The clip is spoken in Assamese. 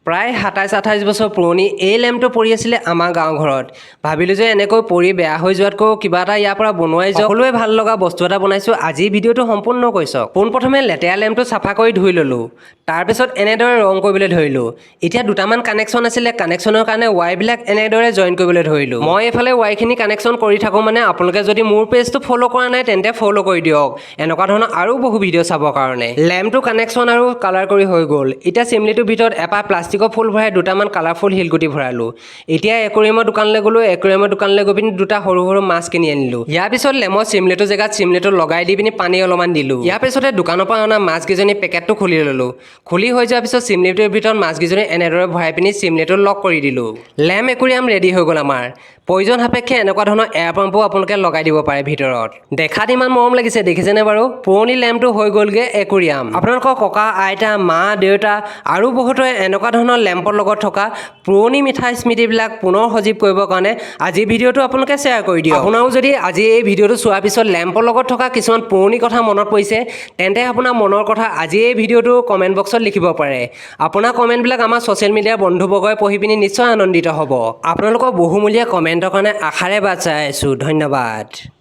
প্ৰায় ২৭-২৮ বছৰ পুৰণি এই লেম্পটো পৰি আছিলে আমাৰ গাঁও ঘৰত। ভাবিলোঁ যে এনেকৈ পৰি বেয়া হৈ যোৱাতকৈ কিবা এটা ইয়াৰ পৰা বনোৱাই যাওক। সকলোৱে ভাল লগা বস্তু এটা বনাইছোঁ। আজি ভিডিঅ'টো সম্পূৰ্ণ কৰি চাওক। পোনপ্ৰথমে লেতেৰা লেম্পটো চাফা কৰি ধুই ল'লোঁ। তাৰপিছত এনেদৰে ৰং কৰিবলৈ ধৰিলোঁ। এতিয়া দুটামান কানেকশ্যন আছিলে, কানেকশ্যনৰ কাৰণে ৱাইৰবিলাক এনেদৰে জইন কৰিবলৈ ধৰিলোঁ। মই এইফালে ৱাইৰখিনি কানেকশ্যন কৰি থাকোঁ মানে আপোনালোকে যদি মোৰ পেজটো ফ'ল' কৰা নাই তেন্তে ফ'ল' কৰি দিয়ক এনেকুৱা ধৰণৰ আৰু বহু ভিডিঅ' চাবৰ কাৰণে। লেম্পটো কানেকশ্যন আৰু কালাৰ কৰি হৈ গ'ল। এতিয়া চিমনিটোৰ ভিতৰত এপাহ প্লাষ্টিকৰ ফুল ভৰাই দুটামান কালাৰফুল শিলগুটি ভৰালোঁ। এতিয়া একুৰিয়ামৰ দোকানলৈ গ'লোঁ। একুৰিয়ামৰ দোকানলৈ গৈ পিনি দুটা সৰু সৰু মাছ কিনি আনিলোঁ। ইয়াৰ পিছত লেমৰ চিমলেটৰ জেগাত চিমলেটটো লগাই দি পিনি পানী অলপমান দিলোঁ। ইয়াৰ পিছতে দোকানৰ পৰা অনা মাছকেইজনী পেকেটটো খুলি ল'লোঁ। খুলি হৈ যোৱাৰ পিছত চিমলেটৰ ভিতৰত মাছকেইজনী এনেদৰে ভৰাই পিনি চিমলেটটো লক কৰি দিলোঁ। লেম্প একুৰিয়াম ৰেডি হৈ গ'ল আমাৰ। প্ৰয়োজন সাপেক্ষে এনেকুৱা ধৰণৰ এয়াৰ পাম্পো আপোনালোকে লগাই দিব পাৰে ভিতৰত। দেখাত ইমান মৰম লাগিছে, দেখিছেনে বাৰু? পুৰণি লেম্পটো হৈ গ'লগৈ একুৰিয়াম। আপোনালোকৰ ককা, আইতা, মা, দেউতা আৰু বহুতৰে এনেকুৱা ধৰণৰ লেম্পৰ লগত থকা পুৰণি মিঠা স্মৃতিবিলাক পুনৰ সজীৱ কৰিবৰ কাৰণে আজি ভিডিঅ'টো আপোনালোকে শ্বেয়াৰ কৰি দিয়ক। আপোনাৰো যদি আজি এই ভিডিঅ'টো চোৱাৰ পিছত লেম্পৰ লগত থকা কিছুমান পুৰণি কথা মনত পৰিছে তেন্তে আপোনাৰ মনৰ কথা আজি এই ভিডিঅ'টো কমেণ্ট বক্সত লিখিব পাৰে। আপোনাৰ কমেণ্টবিলাক আমাৰ ছ'চিয়েল মিডিয়াৰ বন্ধুবৰ্গই পঢ়ি পিনি নিশ্চয় আনন্দিত হ'ব। আপোনালোকৰ বহুমূলীয়া কমেণ্টৰ কাৰণে আশাৰে বাট চাই আছোঁ। ধন্যবাদ।